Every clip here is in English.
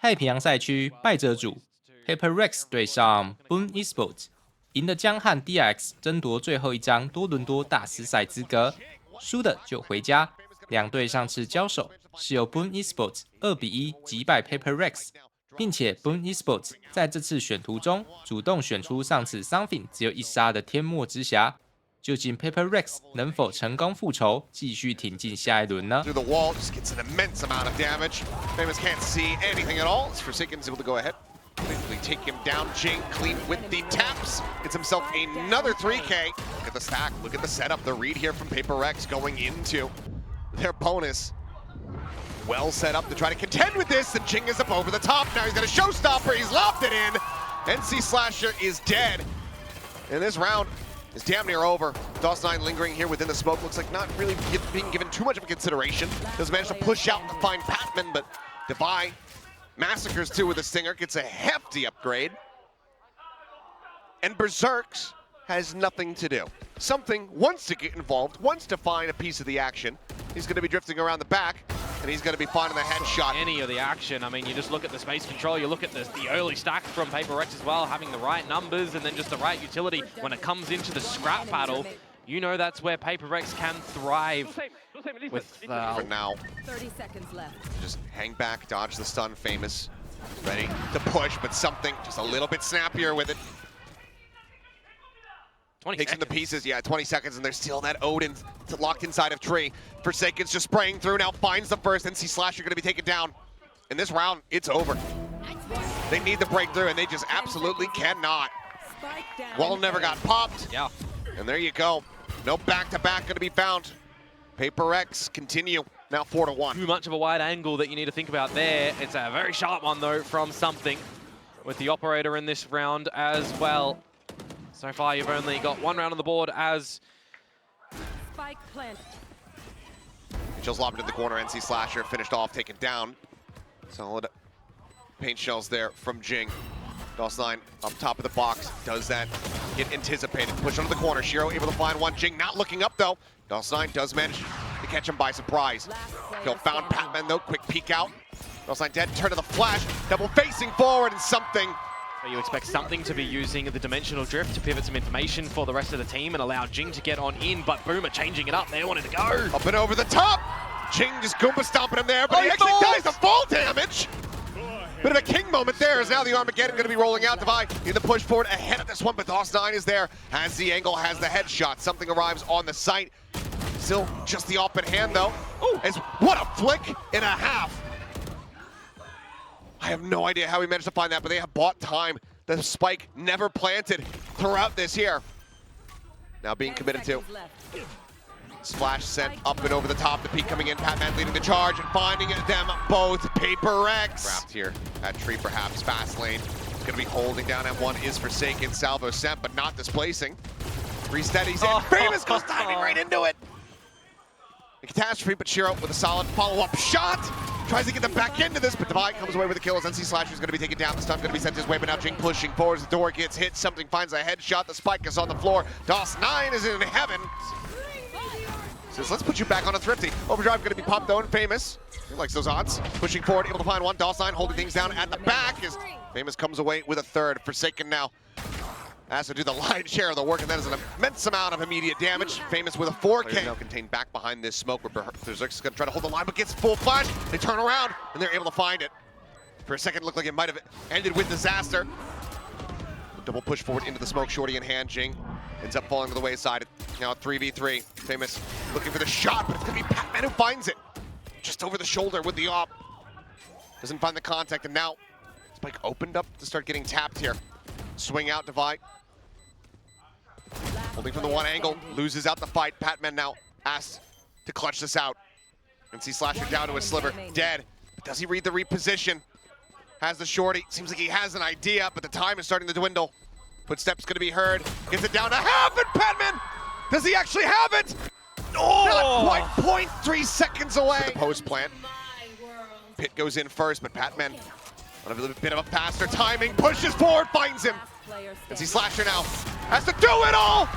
太平洋赛区败者组 PRX 对上 BME Esports， 赢的将和 PRX 争夺最后一张多伦多大师赛资格，输的就回家。两队上次交手是由 BME Esports 2-1击败 PRX， 并且 BME Esports 在这次选图中主动选出上次 Something 只有1杀的天漠之峡。究竟 PRX 能否成功复仇，继续挺进下一轮呢？ Through the wall, just gets an immense amount of damage. Famous can't see anything at all. Forsaken's able to go ahead. Quickly take him down. Jing clean with the taps. Gets himself another 3K. Look at the stack. Look at the setup. The read here from PRX going into their bonus. Well set up to try to contend with this. And Jing is up over the top. Now he's got a showstopper. He's lobbed it in. NC Slasher is dead. And this round is damn near over. DOS9 lingering here within the smoke. Looks like not really being given too much of a consideration. Does manage to push out to find PatMen, but Devi massacres two with a stinger. Gets a hefty upgrade. And Berserks has nothing to do. Something wants to get involved, wants to find a piece of the action. He's going to be drifting around the back, and he's going to be finding the headshot. Any of the action, I mean, you just look at the space control, you look at the early stack from PRX as well, having the right numbers and then just the right utility. When it comes into the scrap battle, you know that's where PRX can thrive. With For now, 30 seconds left. just hang back, dodge the stun. Famous ready to push, but something just a little bit snappier with it. 20 Takes him seconds. to pieces, yeah, 20 seconds, and there's still that Odin locked inside of Tree. Forsaken's just spraying through, now finds the first. NC Slasher gonna be taken down. In this round, it's over. They need the breakthrough, and they just absolutely cannot. Wall never got popped. Yeah. And there you go. No back-to-back gonna be found. PRX continue, now 4-1. Too much of a wide angle that you need to think about there. It's a very sharp one, though, from Something. With the operator in this round as well. So far, you've only got one round on the board as... Spike plant. Just lobbed into the corner. NC Slasher finished off, taken down. Solid paint shells there from Jing. DOS9 up top of the box. Does that get anticipated? Push onto the corner. Shiro able to find one. Jing not looking up though. DOS9 does manage to catch him by surprise. Kill found PatMen though. Quick peek out. DOS9 dead. Turn to the flash. Double facing forward and Something. You expect Something to be using the dimensional drift to pivot some information for the rest of the team and allow Jing to get on in, but Boomer changing it up. They wanted to go. Up and over the top. Jing just Goomba stomping him there, but he actually dies to fall damage. Bit of a king moment there as now the Armageddon going to be rolling out. Devi in the push forward ahead of this one, but DOS9 is there. Has the angle, has the headshot. Something arrives on the site. Still just the open hand though. As what a flick and a half. I have no idea how he managed to find that, but they have bought time. The spike never planted throughout this here. Now being committed to. Splash sent up and over the top. The peak coming in. PatMen leading the charge and finding them both. PRX. Trapped here at Tree perhaps. Fast lane. Going to be holding down M1 is Forsaken. Salvo sent, but not displacing. Three steadies in. Famous goes diving right into it. A catastrophe, but Shiro with a solid follow-up shot. Tries to get them back into this, but Devi comes away with the kill as NC Slasher is going to be taken down. The stun going to be sent his way, but now Jing pushing forward as the door gets hit. Something finds a headshot. The spike is on the floor. DOS9 is in heaven. Says, let's put you back on a Thrifty. Overdrive going to be popped though, and Famous. He likes those odds. Pushing forward, able to find one. DOS9 holding things down at the back as Famous comes away with a third. Forsaken now has to do the lion's share of the work, and that is an immense amount of immediate damage. Famous with a 4K. Now contained back behind this smoke where Berserk's going to try to hold the line, but gets full flash. They turn around, and they're able to find it. For a second, it looked like it might have ended with disaster. Double push forward into the smoke, shorty in hand. Jing ends up falling to the wayside. Now 3v3. Famous looking for the shot, but it's going to be PatMen who finds it. Just over the shoulder with the op. Doesn't find the contact, and now Spike opened up to start getting tapped here. Swing out, Devi. Holding from the one angle, loses out the fight. PatMen now asked to clutch this out. NC Slasher down to a sliver, dead. But does he read the reposition? Has the shorty, seems like he has an idea, but the time is starting to dwindle. Footsteps gonna be heard, gets it down to half, and PatMen, does he actually have it? Not quite 0.3 seconds away. The post plant. Pit goes in first, but PatMen on a little bit of a faster timing, pushes forward, finds him. NC Slasher now has to do it all.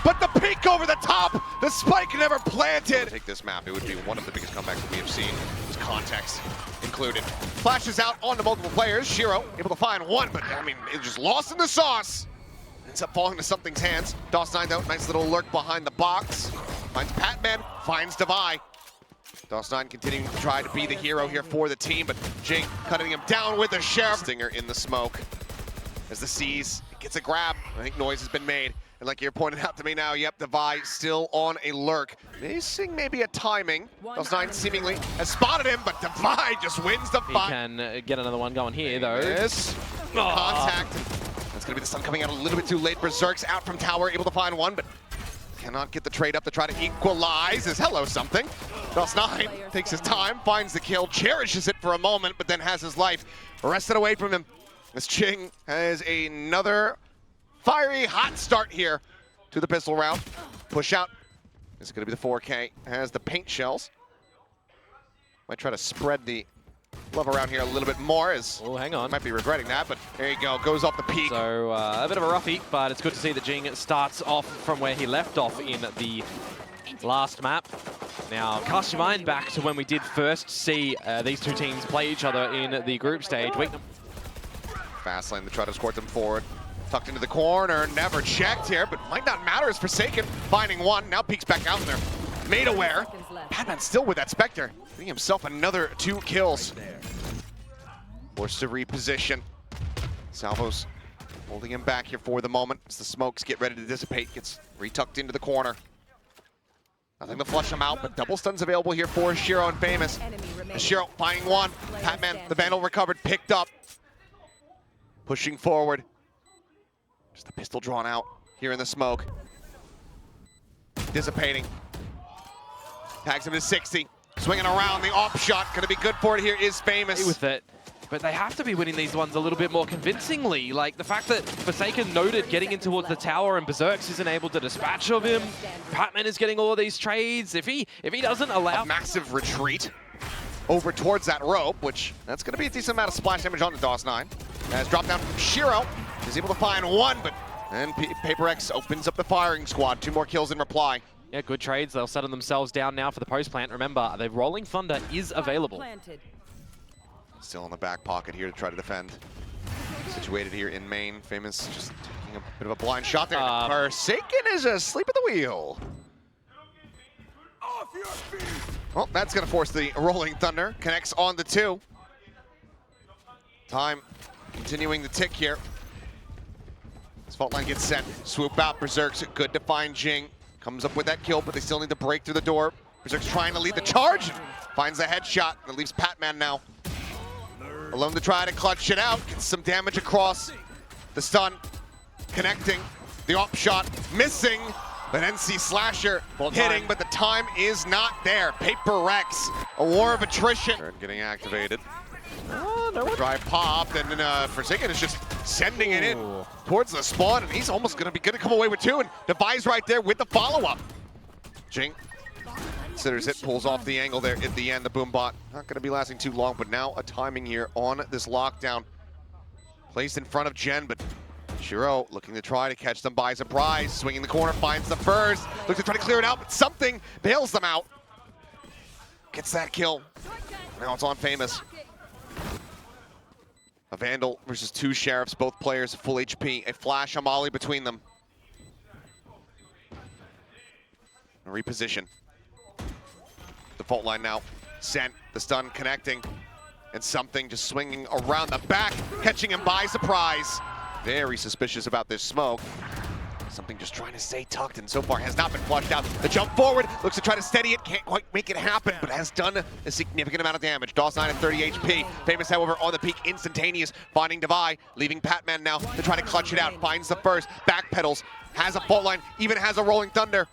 but the peek over the top, the spike never planted. Take this map, it would be one of the biggest comebacks we have seen. There's context included. Flashes out onto multiple players. Shiro able to find one, but I mean, it's just lost in the sauce. Ends up falling to something's hands. DOS9 though, nice little lurk behind the box. Finds PatMen, finds Devi. DOS9 continuing to try to be the hero here for the team, but Jing cutting him down with the Sheriff. Stinger in the smoke. As the Seas gets a grab, I think noise has been made. And like you're pointing out to me now, yep, Devi still on a lurk. Missing maybe a timing. DOS9 seemingly has spotted him, but Devi just wins the He fight. can get another one going here, though. Yes. Contact. That's going to be the stun coming out a little bit too late. Berserk's out from tower, able to find one, but cannot get the trade up to try to equalize. As hello something. DOS9 takes his time, finds the kill, cherishes it for a moment, but then has his life wrested away from him. As Jing has another fiery hot start here to the pistol round. Push out. This is going to be the 4K. Has the paint shells. Might try to spread the love around here a little bit more, as Oh, hang on. might be regretting that, but there you go. Goes off the peak. So a bit of a roughie, but it's good to see that Jing starts off from where he left off in the last map. Now, cast your mind back to when we did first see these two teams play each other in the group stage. Fast lane to try to escort them forward. Tucked into the corner, never checked here, but might not matter as Forsaken finding one. Now peeks back out there. Made aware. PatMen still with that Spectre. Getting himself another 2 kills. Forced to reposition. Salvo's holding him back here for the moment as the smokes get ready to dissipate. Gets retucked into the corner. Nothing to flush him out, but double stuns available here for Shiro and Famous. Shiro finding one. PatMen, the Vandal recovered, picked up. Pushing forward. Just the pistol drawn out here in the smoke. Dissipating. Tags him to 60. Swinging around, the off shot. Gonna be good for it here is Famous. With it. But they have to be winning these ones a little bit more convincingly. Like the fact that Forsaken noted getting in towards the tower and Berserks isn't able to dispatch of him. PatMen is getting all of these trades. If he doesn't allow a massive retreat over towards that rope, which that's gonna be a decent amount of splash damage on the DOS9. As drop down from Shiro. Is able to find one, but then PaperX opens up the firing squad. 2 more kills in reply. Yeah, good trades. They'll settle themselves down now for the post plant. Remember, the Rolling Thunder is available. Still in the back pocket here to try to defend. Situated here in main. Famous just taking a bit of a blind shot there. Forsaken is asleep at the wheel. Well, that's going to force the Rolling Thunder. Connects on the 2. Time continuing the tick here. This fault line gets set. Swoop out. Berserk's good to find Jing. Comes up with that kill, but they still need to break through the door. Berserk's trying to lead the charge. Finds the headshot. That leaves PatMen now alone to try to clutch it out. Gets some damage across. The stun. Connecting. The op shot. Missing. But NC Slasher hitting, but the time is not there. PaperX. A war of attrition. Getting activated. No drive popped, and then Forsaken is just sending it in towards the spawn, and he's almost going to be good to come away with 2, and Devi's right there with the follow-up. Jing considers it, pulls off the angle there at the end. The Boombot not going to be lasting too long, but now a timing here on this lockdown. Placed in front of Jen, but Shiro looking to try to catch them by surprise. Swinging the corner, finds the first. Looks to try to clear it out, but something bails them out. Gets that kill. Now it's on Famous. A Vandal versus 2 Sheriffs, both players full HP. A flash, a molly between them. A reposition. The fault line now sent. The stun connecting. And something just swinging around the back, catching him by surprise. Very suspicious about this smoke. Something just trying to stay tucked, and so far has not been flushed out. The jump forward, looks to try to steady it, can't quite make it happen, but has done a significant amount of damage. DOS9 at 30 HP. Famous, however, on the peak, instantaneous, finding Devi, leaving PatMen now to try to clutch it out. Finds the first, backpedals, has a fault line, even has a Rolling Thunder,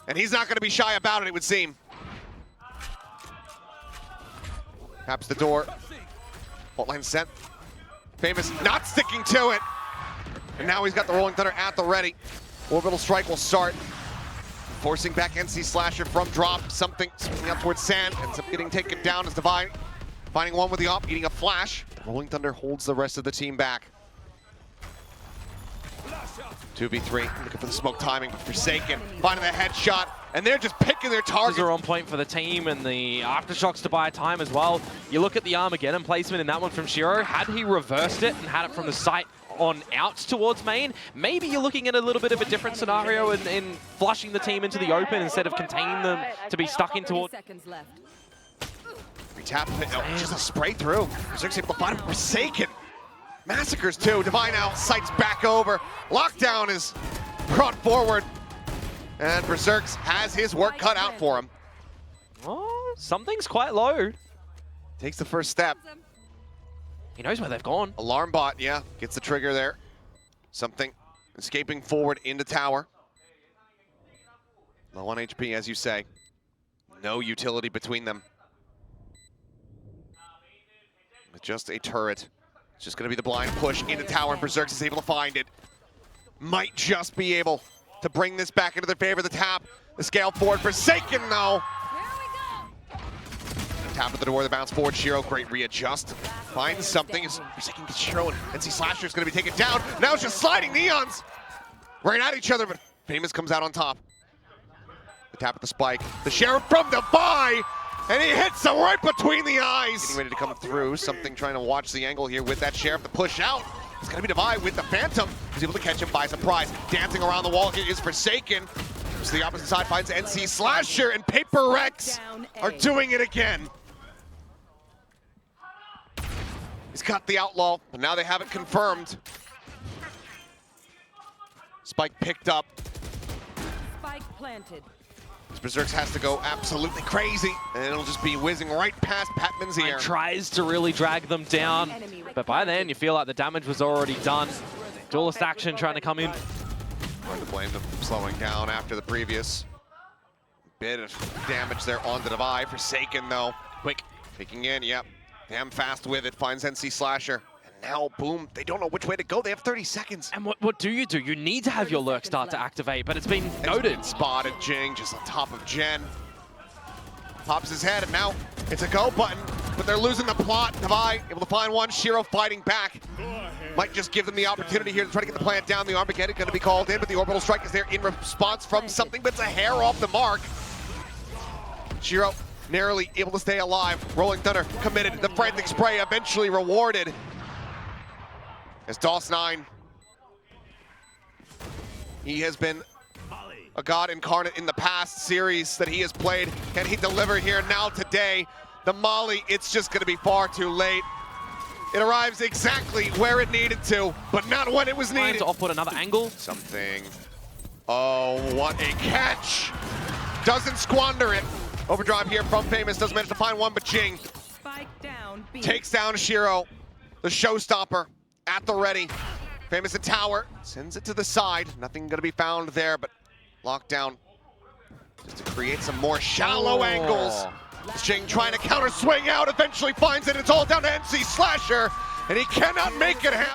and he's not going to be shy about it, it would seem. Taps the door. Fault line sent. Famous not sticking to it. And now he's got the Rolling Thunder at the ready. Orbital Strike will start. Forcing back NC Slasher from drop. Something swinging out towards Sand. Ends up getting taken down as Devi finding one with the op, eating a flash. The Rolling Thunder holds the rest of the team back. 2v3, looking for the smoke timing, but Forsaken finding the headshot, and they're just picking their targets. Are on point for the team, and the aftershocks to buy time as well. You look at the Armageddon placement in that one from Shiro. Had he reversed it and had it from the site on out towards main, maybe you're looking at a little bit of a different scenario in flushing the team into the open instead of containing them to be stuck in towards. Tap it, oh, just a spray through. Berserk's able to find him. Forsaken massacres too. Divine out, sights back over. Lockdown is brought forward, and Berserk's has his work cut out for him. Oh, something's quite low. Takes the first step. He knows where they've gone. Alarm bot, yeah, gets the trigger there. Something escaping forward into tower. Low on HP, as you say. No utility between them. With just a turret. It's just going to be the blind push into tower, and Berserk is able to find it. Might just be able to bring this back into their favor. The tap, the scale forward. Forsaken, though. Tap at the door, the bounce forward. Shiro, great readjust. Finds something. Forsaken gets Shiro, and NC Slasher is going to be taken down. Now it's just sliding Neons. Right at each other, but Famous comes out on top. The tap at the spike. The Sheriff from Defy. And he hits him right between the eyes. Getting ready to come through. Something trying to watch the angle here with that Sheriff. The push out. It's going to be Divide with the Phantom. He's able to catch him by surprise. Dancing around the wall here is Forsaken. To the opposite side finds NC Slasher, and PRX are doing it again. He's got the Outlaw, but now they have it confirmed. Spike picked up. Spike planted. Berserk has to go absolutely crazy, and it'll just be whizzing right past PatMen's ear. And tries to really drag them down, but by then you feel like the damage was already done. Duelist action trying to come in. Hard to blame them for slowing down after the previous bit of damage there on the Divide. Forsaken though, quick, taking in, yep. Damn fast with it, finds NC Slasher. And now, boom, they don't know which way to go. They have 30 seconds. And what do? You need to have your lurk start to activate, but it's been noted. Spotted Jing just on top of Jen. Pops his head, and now it's a go button, but they're losing the plot. Divide able to find one. Shiro fighting back. Might just give them the opportunity here to try to get the plant down. The Armageddon going to be called in, but the orbital strike is there in response from something, but it's a hair off the mark. Shiro narrowly able to stay alive. Rolling Thunder committed. The frantic spray eventually rewarded. As DOS9, he has been a god incarnate in the past series that he has played. Can he deliver here now today? The Molly, it's just going to be far too late. It arrives exactly where it needed to, but not when it was needed. Trying to off-put another angle. Something. Oh, what a catch. Doesn't squander it. Overdrive here from Famous. Doesn't manage to find one, but Jing Spike down. takes down Shiro, the showstopper. At the ready. Famous in tower. Sends it to the side. Nothing going to be found there, but lockdown just to create some more shallow angles. Jing trying to counter swing out. Eventually finds it. It's all down to NC Slasher, and he cannot make it happen.